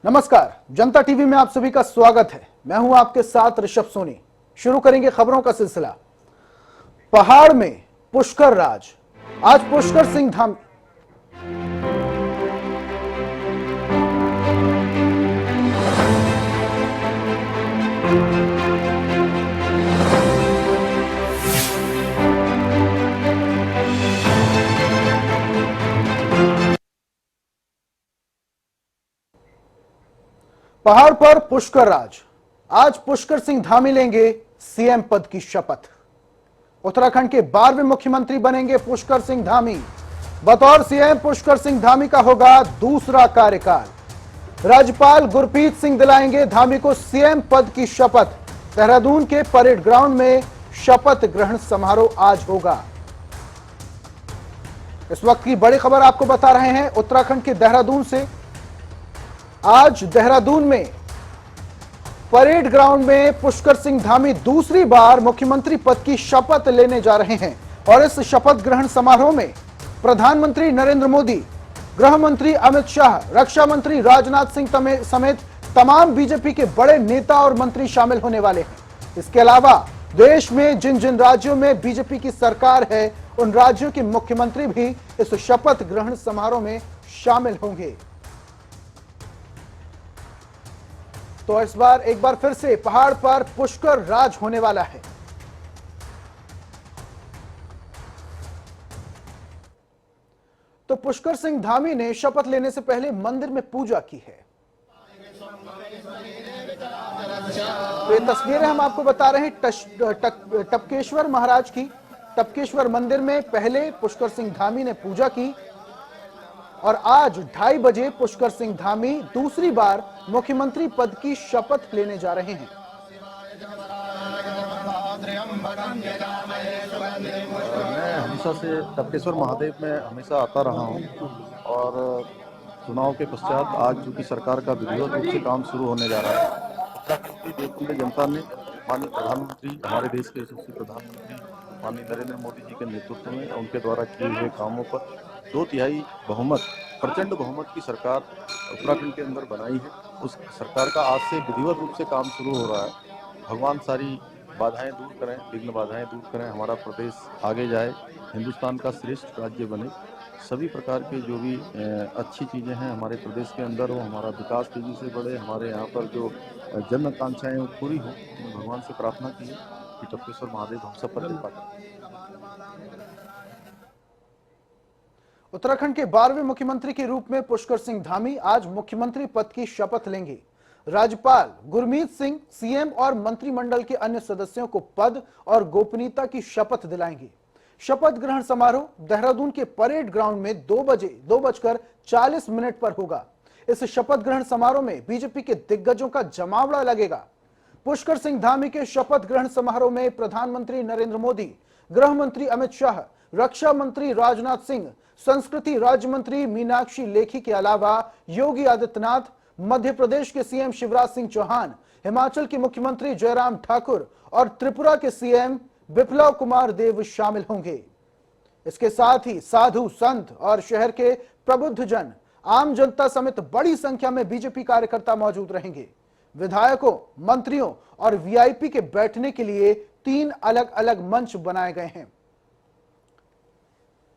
नमस्कार, जनता टीवी में आप सभी का स्वागत है। मैं हूं आपके साथ ऋषभ सोनी। शुरू करेंगे खबरों का सिलसिला। पहाड़ में पुष्कर राज। आज पुष्कर सिंह धामी पहाड़ पर पुष्कर राज। आज पुष्कर सिंह धामी लेंगे सीएम पद की शपथ। उत्तराखंड के 12वें मुख्यमंत्री बनेंगे पुष्कर सिंह धामी। बतौर सीएम पुष्कर सिंह धामी का होगा दूसरा कार्यकाल। राज्यपाल गुरप्रीत सिंह दिलाएंगे धामी को सीएम पद की शपथ। देहरादून के परेड ग्राउंड में शपथ ग्रहण समारोह आज होगा। इस वक्त की बड़ी खबर आपको बता रहे हैं उत्तराखंड के देहरादून से। आज देहरादून में परेड ग्राउंड में पुष्कर सिंह धामी दूसरी बार मुख्यमंत्री पद की शपथ लेने जा रहे हैं और इस शपथ ग्रहण समारोह में प्रधानमंत्री नरेंद्र मोदी, गृह मंत्री अमित शाह, रक्षा मंत्री राजनाथ सिंह समेत तमाम बीजेपी के बड़े नेता और मंत्री शामिल होने वाले हैं। इसके अलावा देश में जिन जिन राज्यों में बीजेपी की सरकार है उन राज्यों के मुख्यमंत्री भी इस शपथ ग्रहण समारोह में शामिल होंगे। तो इस बार एक बार फिर से पहाड़ पर पुष्कर राज होने वाला है। तो पुष्कर सिंह धामी ने शपथ लेने से पहले मंदिर में पूजा की है। तो ये तस्वीरें हम आपको बता रहे हैं टपकेश्वर महाराज की। टपकेश्वर मंदिर में पहले पुष्कर सिंह धामी ने पूजा की और आज 2:30 बजे पुष्कर सिंह धामी दूसरी बार मुख्यमंत्री पद की शपथ लेने जा रहे हैं। मैं हमेशा से टपकेश्वर महादेव में हमेशा आता रहा हूं और चुनाव के पश्चात आज चूंकि सरकार का विधिवत रूप से काम शुरू होने जा रहा है, उत्तराखंड की देशपूर्ण जनता ने माननीय प्रधानमंत्री, हमारे देश के यशस्वी प्रधानमंत्री माननीय नरेंद्र मोदी जी के नेतृत्व में उनके द्वारा किए हुए कामों पर 2/3 बहुमत, प्रचंड बहुमत की सरकार उत्तराखंड के अंदर बनाई है। उस सरकार का आज से विधिवत रूप से काम शुरू हो रहा है। भगवान सारी बाधाएं दूर करें, विघ्न बाधाएं दूर करें, हमारा प्रदेश आगे जाए, हिंदुस्तान का श्रेष्ठ राज्य बने। सभी प्रकार के जो भी अच्छी चीज़ें हैं हमारे प्रदेश के अंदर हो, हमारा विकास तेजी से बढ़े, हमारे यहाँ पर जो जन आकांक्षाएं वो पूरी हो। भगवान से प्रार्थना की है कि टपकेश्वर महादेव हम सब पर कृपा करें। उत्तराखंड के 12वें मुख्यमंत्री के रूप में पुष्कर सिंह धामी आज मुख्यमंत्री पद की शपथ लेंगे। राज्यपाल गुरमीत सिंह सीएम और मंत्रिमंडल के अन्य सदस्यों को पद और गोपनीयता की शपथ दिलाएंगे। शपथ ग्रहण समारोह देहरादून के परेड ग्राउंड में 2:40 पर होगा। इस शपथ ग्रहण समारोह में बीजेपी के दिग्गजों का जमावड़ा लगेगा। पुष्कर सिंह धामी के शपथ ग्रहण समारोह में प्रधानमंत्री नरेंद्र मोदी, गृह मंत्री अमित शाह, रक्षा मंत्री राजनाथ सिंह, संस्कृति राज्य मंत्री मीनाक्षी लेखी के अलावा योगी आदित्यनाथ, मध्य प्रदेश के सीएम शिवराज सिंह चौहान, हिमाचल के मुख्यमंत्री जयराम ठाकुर और त्रिपुरा के सीएम बिप्लब कुमार देव शामिल होंगे। इसके साथ ही साधु संत और शहर के प्रबुद्ध जन, आम जनता समेत बड़ी संख्या में बीजेपी कार्यकर्ता मौजूद रहेंगे। विधायकों, मंत्रियों और वीआईपी के बैठने के लिए 3 अलग अलग मंच बनाए गए हैं।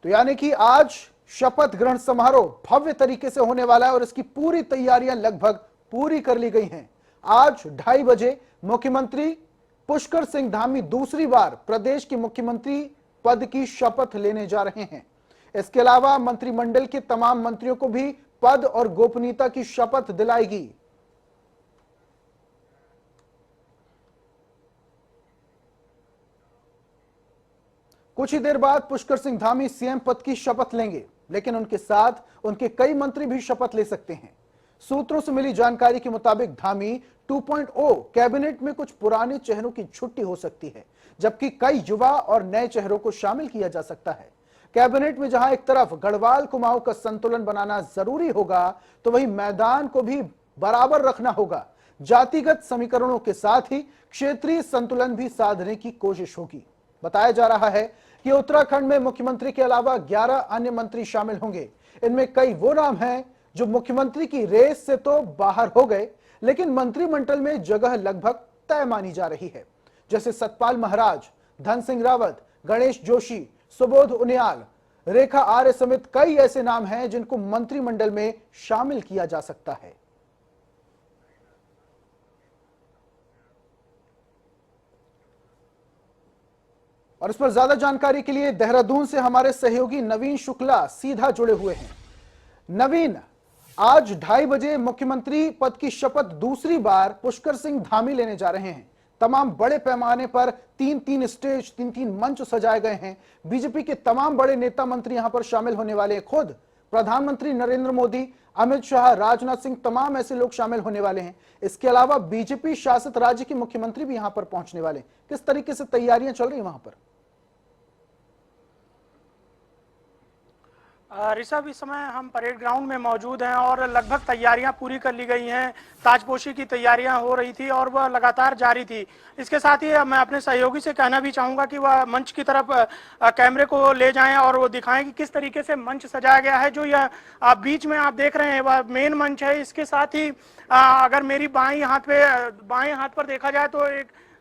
तो यानी कि आज शपथ ग्रहण समारोह भव्य तरीके से होने वाला है और इसकी पूरी तैयारियां लगभग पूरी कर ली गई हैं। आज 2:30 बजे मुख्यमंत्री पुष्कर सिंह धामी दूसरी बार प्रदेश के मुख्यमंत्री पद की शपथ लेने जा रहे हैं। इसके अलावा मंत्रिमंडल के तमाम मंत्रियों को भी पद और गोपनीयता की शपथ दिलाएगी। कुछ ही देर बाद पुष्कर सिंह धामी सीएम पद की शपथ लेंगे, लेकिन उनके साथ उनके कई मंत्री भी शपथ ले सकते हैं। सूत्रों से मिली जानकारी के मुताबिक धामी 2.0 कैबिनेट में कुछ पुराने चेहरों की छुट्टी हो सकती है, जबकि कई युवा और नए चेहरों को शामिल किया जा सकता है। कैबिनेट में जहां एक तरफ गढ़वाल कुमाऊं का संतुलन बनाना जरूरी होगा, तो वहीं मैदान को भी बराबर रखना होगा। जातिगत समीकरणों के साथ ही क्षेत्रीय संतुलन भी साधने की कोशिश होगी। बताया जा रहा है कि उत्तराखंड में मुख्यमंत्री के अलावा 11 अन्य मंत्री शामिल होंगे। इनमें कई वो नाम हैं जो मुख्यमंत्री की रेस से तो बाहर हो गए, लेकिन मंत्रिमंडल में जगह लगभग तय मानी जा रही है। जैसे सतपाल महाराज, धन सिंह रावत, गणेश जोशी, सुबोध उनियाल, रेखा आर्य समेत कई ऐसे नाम हैं जिनको मंत्रिमंडल में शामिल किया जा सकता है। और इस पर ज्यादा जानकारी के लिए देहरादून से हमारे सहयोगी नवीन शुक्ला सीधा जुड़े हुए हैं। नवीन, आज 2:30 बजे मुख्यमंत्री पद की शपथ दूसरी बार पुष्कर सिंह धामी लेने जा रहे हैं। तमाम बड़े पैमाने पर 3-3 स्टेज, 3-3 मंच सजाए गए हैं। बीजेपी के तमाम बड़े नेता मंत्री यहां पर शामिल होने वाले हैं। खुद प्रधानमंत्री नरेंद्र मोदी, अमित शाह, राजनाथ सिंह, तमाम ऐसे लोग शामिल होने वाले हैं। इसके अलावा बीजेपी शासित राज्य के मुख्यमंत्री भी यहां पर पहुंचने वाले हैं। किस तरीके से तैयारियां चल रही हैं वहां पर? ऋषभ, इस समय हम परेड ग्राउंड में मौजूद हैं और लगभग तैयारियां पूरी कर ली गई हैं। ताजपोशी की तैयारियां हो रही थी और वह लगातार जारी थी। इसके साथ ही मैं अपने सहयोगी से कहना भी चाहूंगा कि वह मंच की तरफ कैमरे को ले जाएं और वो दिखाएं कि किस तरीके से मंच सजाया गया है। जो यह बीच में आप देख रहे हैं वह मेन मंच है। इसके साथ ही अगर मेरी बाएं हाथ पर देखा जाए तो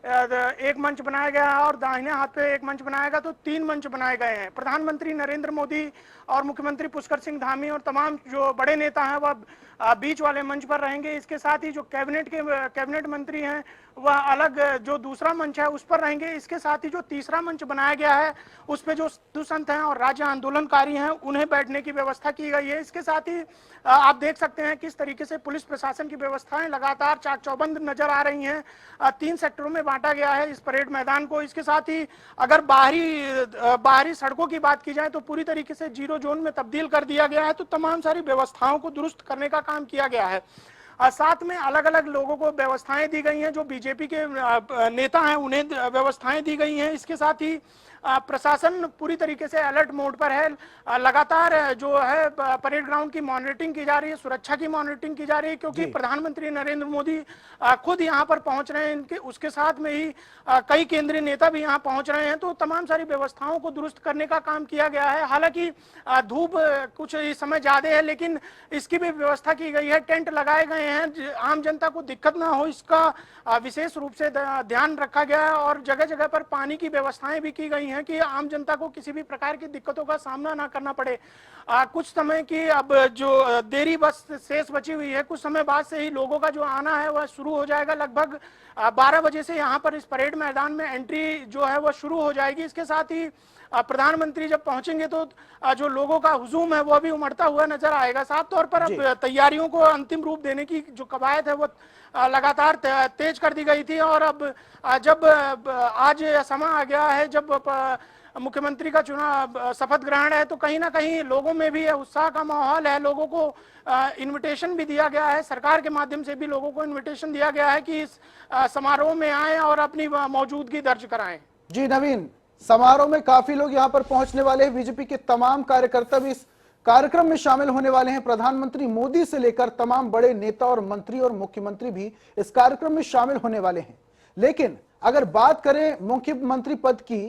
एक मंच बनाया गया है और दाहिने हाथ पे एक मंच बनाया गया, तो 3 मंच बनाए गए हैं। प्रधानमंत्री नरेंद्र मोदी और मुख्यमंत्री पुष्कर सिंह धामी और तमाम जो बड़े नेता हैं वह बीच वाले मंच पर रहेंगे। इसके साथ ही जो कैबिनेट मंत्री हैं वह अलग जो दूसरा मंच है उस पर रहेंगे। इसके साथ ही जो तीसरा मंच बनाया गया है उस पर जो साधु संत हैं और राज्य आंदोलनकारी हैं उन्हें बैठने की व्यवस्था की गई है। इसके साथ ही आप देख सकते हैं किस तरीके से पुलिस प्रशासन की व्यवस्थाएं लगातार चाक चौबंद नजर आ रही हैं। 3 सेक्टरों में बांटा गया है इस परेड मैदान को। इसके साथ ही अगर बाहरी सड़कों की बात की जाए तो पूरी तरीके से 0 जोन में तब्दील कर दिया गया है। तो तमाम सारी व्यवस्थाओं को दुरुस्त करने का काम किया गया है। साथ में अलग अलग लोगों को व्यवस्थाएं दी गई हैं। जो बीजेपी के नेता हैं उन्हें व्यवस्थाएं दी गई हैं। इसके साथ ही प्रशासन पूरी तरीके से अलर्ट मोड पर है। लगातार जो है परेड ग्राउंड की मॉनिटरिंग की जा रही है, सुरक्षा की मॉनिटरिंग की जा रही है, क्योंकि प्रधानमंत्री नरेंद्र मोदी खुद यहां पर पहुंच रहे हैं। इनके उसके साथ में ही कई केंद्रीय नेता भी यहां पहुंच रहे हैं। तो तमाम सारी व्यवस्थाओं को दुरुस्त करने का काम किया गया है। हालांकि धूप कुछ इस समय ज्यादा है, लेकिन इसकी भी व्यवस्था की गई है। टेंट लगाए गए हैं, आम जनता को दिक्कत ना हो इसका विशेष रूप से ध्यान रखा गया है। और जगह जगह पर पानी की व्यवस्थाएं भी की गई हैं कि आम जनता को किसी भी प्रकार की दिक्कतों का सामना ना करना पड़े। कुछ समय की अब जो देरी बस शेष बची हुई है, कुछ समय बाद से ही लोगों का जो आना है वह शुरू हो जाएगा। लगभग 12 बजे से यहाँ पर इस परेड मैदान में एंट्री जो है वह शुरू हो जाएगी। इसके साथ ही प्रधानमंत्री जब पहुंचेंगे तो जो लोगों का हुजूम है वह भी उमड़ता हुआ नजर आएगा। साफ तौर पर अब तैयारियों को अंतिम रूप देने की जो कवायद है वो लगातार तेज कर दी गई थी। और अब जब आज समय आ गया है जब मुख्यमंत्री का चुनाव शपथ ग्रहण है, तो कहीं ना कहीं लोगों में भी उत्साह का माहौल है। लोगों को इनविटेशन भी दिया गया है, सरकार के माध्यम से भी लोगों को इनविटेशन दिया गया है कि इस समारोह में आए और अपनी मौजूदगी दर्ज कराएं। जी नवीन, समारोह में काफी लोग यहां पर पहुंचने वाले हैं। बीजेपी के तमाम कार्यकर्ता भी इस कार्यक्रम में शामिल होने वाले हैं। प्रधानमंत्री मोदी से लेकर तमाम बड़े नेता और मंत्री और मुख्यमंत्री भी इस कार्यक्रम में शामिल होने वाले हैं। लेकिन अगर बात करें मुख्यमंत्री पद की,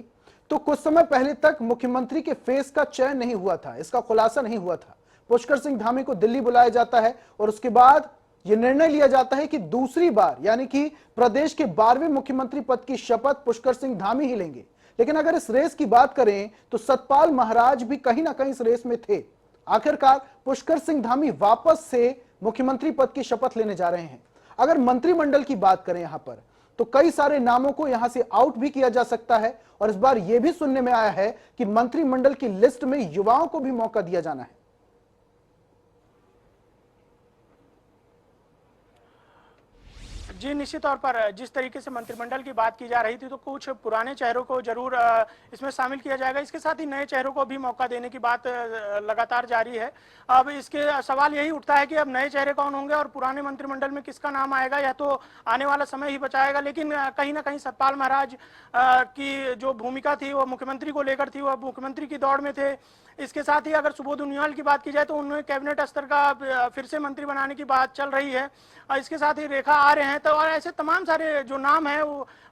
तो कुछ समय पहले तक मुख्यमंत्री के फेस का चयन नहीं हुआ था, इसका खुलासा नहीं हुआ था। पुष्कर सिंह धामी को दिल्ली बुलाया जाता है और उसके बाद यह निर्णय लिया जाता है कि दूसरी बार यानी कि प्रदेश के 12वें मुख्यमंत्री पद की शपथ पुष्कर सिंह धामी ही लेंगे। लेकिन अगर इस रेस की बात करें तो सतपाल महाराज भी कहीं ना कहीं इस रेस में थे। आखिरकार पुष्कर सिंह धामी वापस से मुख्यमंत्री पद की शपथ लेने जा रहे हैं। अगर मंत्रिमंडल की बात करें यहां पर, तो कई सारे नामों को यहां से आउट भी किया जा सकता है। और इस बार यह भी सुनने में आया है कि मंत्रिमंडल की लिस्ट में युवाओं को भी मौका दिया जाना है। जी, निश्चित तौर पर जिस तरीके से मंत्रिमंडल की बात की जा रही थी, तो कुछ पुराने चेहरों को जरूर इसमें शामिल किया जाएगा। इसके साथ ही नए चेहरों को भी मौका देने की बात लगातार जारी है। अब इसके सवाल यही उठता है कि अब नए चेहरे कौन होंगे और पुराने मंत्रिमंडल में किसका नाम आएगा, यह तो आने वाला समय ही बताएगा। लेकिन कहीं ना कहीं सतपाल महाराज की जो भूमिका थी वो मुख्यमंत्री को लेकर थी, वह मुख्यमंत्री की दौड़ में थे। इसके साथ ही अगर सुबोध उनियाल की बात की जाए तो उन्हें कैबिनेट स्तर का फिर से मंत्री बनाने की बात चल रही है। इसके साथ ही रेखा आ रहे हैं, और ऐसे तमाम सारे जो नाम है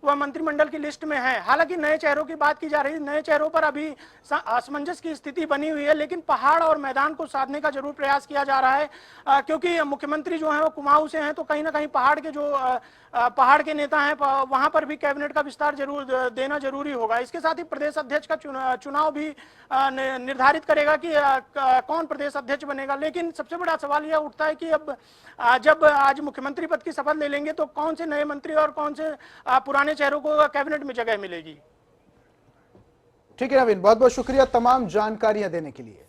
वह मंत्रिमंडल की लिस्ट में है। हालांकि नए चेहरों की बात की जा रही है, नए चेहरों पर अभी असमंजस की स्थिति बनी हुई है, लेकिन पहाड़ और मैदान को साधने का जरूर प्रयास किया जा रहा है, क्योंकि मुख्यमंत्री जो है वो कुमाऊं से हैं, तो कहीं ना कहीं पहाड़ के नेता हैं, वहां पर भी कैबिनेट का विस्तार जरूर देना जरूरी होगा। इसके साथ ही प्रदेश अध्यक्ष का चुनाव भी निर्धारित करेगा कि कौन प्रदेश अध्यक्ष बनेगा। लेकिन सबसे बड़ा सवाल यह उठता है कि अब जब आज मुख्यमंत्री पद की शपथ ले लेंगे तो कौन से नए मंत्री और कौन से पुराने चेहरों को कैबिनेट में जगह मिलेगी। ठीक है नवीन, बहुत बहुत शुक्रिया तमाम जानकारियां देने के लिए।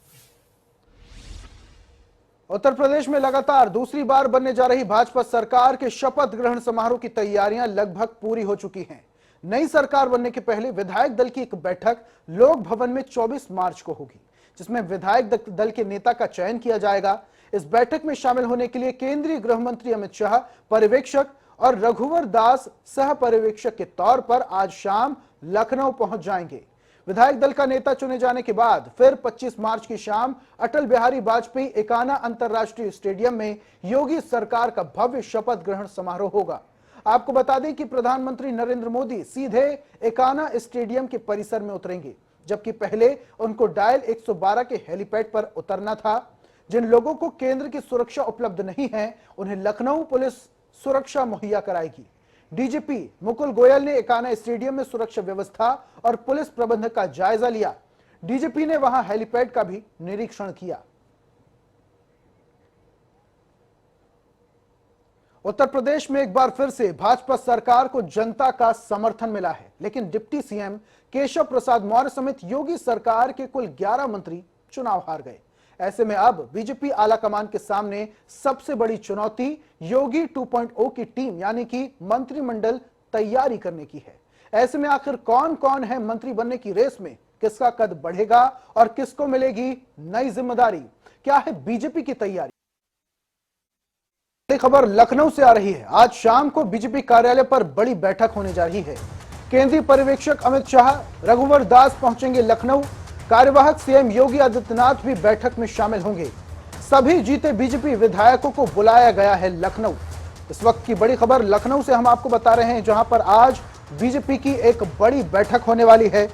उत्तर प्रदेश में लगातार दूसरी बार बनने जा रही भाजपा सरकार के शपथ ग्रहण समारोह की तैयारियां लगभग पूरी हो चुकी हैं। नई सरकार बनने के पहले विधायक दल की एक बैठक लोक भवन में 24 मार्च को होगी, जिसमें विधायक दल के नेता का चयन किया जाएगा। इस बैठक में शामिल होने के लिए केंद्रीय गृह मंत्री अमित शाह पर्यवेक्षक और रघुवर दास सह पर्यवेक्षक के तौर पर आज शाम लखनऊ पहुंच जाएंगे। विधायक दल का नेता चुने जाने के बाद फिर 25 मार्च की शाम अटल बिहारी वाजपेयी एकाना अंतरराष्ट्रीय स्टेडियम में योगी सरकार का भव्य शपथ ग्रहण समारोह होगा। आपको बता दें कि प्रधानमंत्री नरेंद्र मोदी सीधे एकाना स्टेडियम के परिसर में उतरेंगे, जबकि पहले उनको डायल 112 के हेलीपैड पर उतरना था। जिन लोगों को केंद्र की सुरक्षा उपलब्ध नहीं है, उन्हें लखनऊ पुलिस सुरक्षा मुहैया कराएगी। डीजीपी मुकुल गोयल ने एकाना स्टेडियम में सुरक्षा व्यवस्था और पुलिस प्रबंध का जायजा लिया। डीजीपी ने वहां हेलीपैड का भी निरीक्षण किया। उत्तर प्रदेश में एक बार फिर से भाजपा सरकार को जनता का समर्थन मिला है, लेकिन डिप्टी सीएम केशव प्रसाद मौर्य समेत योगी सरकार के कुल 11 मंत्री चुनाव हार गए। ऐसे में अब बीजेपी आला कमान के सामने सबसे बड़ी चुनौती योगी 2.0 की टीम यानी कि मंत्रिमंडल तैयारी करने की है। ऐसे में आखिर कौन कौन है मंत्री बनने की रेस में, किसका कद बढ़ेगा और किसको मिलेगी नई जिम्मेदारी, क्या है बीजेपी की तैयारी। बड़ी खबर लखनऊ से आ रही है। आज शाम को बीजेपी कार्यालय पर बड़ी बैठक होने जा रही है। केंद्रीय पर्यवेक्षक अमित शाह, रघुवर दास पहुंचेंगे लखनऊ। कार्यवाहक सीएम योगी आदित्यनाथ भी बैठक में शामिल होंगे। सभी जीते बीजेपी विधायकों को बुलाया गया है लखनऊ। इस वक्त की बड़ी खबर लखनऊ से हम आपको बता रहे हैं, जहां पर आज बीजेपी की एक बड़ी बैठक होने वाली है।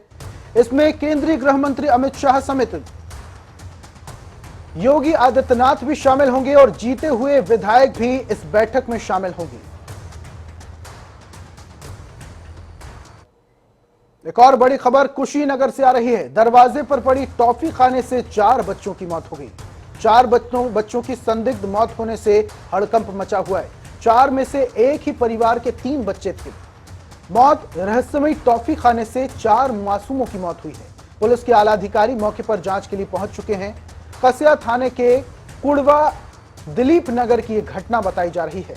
इसमें केंद्रीय गृह मंत्री अमित शाह समेत योगी आदित्यनाथ भी शामिल होंगे और जीते हुए विधायक भी इस बैठक में शामिल होंगे। एक और बड़ी खबर कुशीनगर से आ रही है। दरवाजे पर पड़ी टॉफी खाने से 4 बच्चों की मौत हो गई। 4 बच्चों की संदिग्ध मौत होने से हड़कंप मचा हुआ है। 4 में से एक ही परिवार के 3 बच्चे थे। मौत रहस्यमयी टॉफी खाने से 4 मासूमों की मौत हुई है। पुलिस के आला अधिकारी मौके पर जांच के लिए पहुंच चुके हैं। कसिया थाने के कुड़वा दिलीप नगर की एक घटना बताई जा रही है।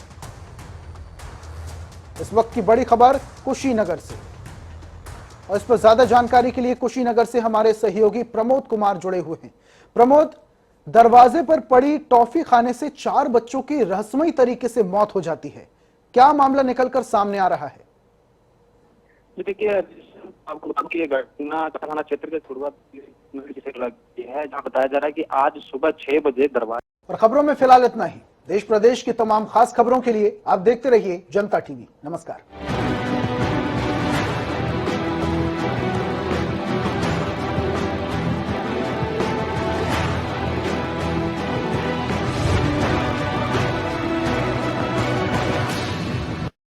इस वक्त की बड़ी खबर कुशीनगर से, और इस पर ज्यादा जानकारी के लिए कुशीनगर से हमारे सहयोगी प्रमोद कुमार जुड़े हुए हैं। प्रमोद, दरवाजे पर पड़ी टॉफी खाने से 4 बच्चों की रहस्यमयी तरीके से मौत हो जाती है, क्या मामला निकलकर सामने आ रहा है? देखिए, आपको बता दूं कि ये घटना थाना क्षेत्र के कुड़वा है, जहाँ बताया जा रहा है कि आज सुबह 6 बजे दरवाजे। और खबरों में फिलहाल इतना ही। देश प्रदेश की तमाम खास खबरों के लिए आप देखते रहिए जनता टीवी। नमस्कार।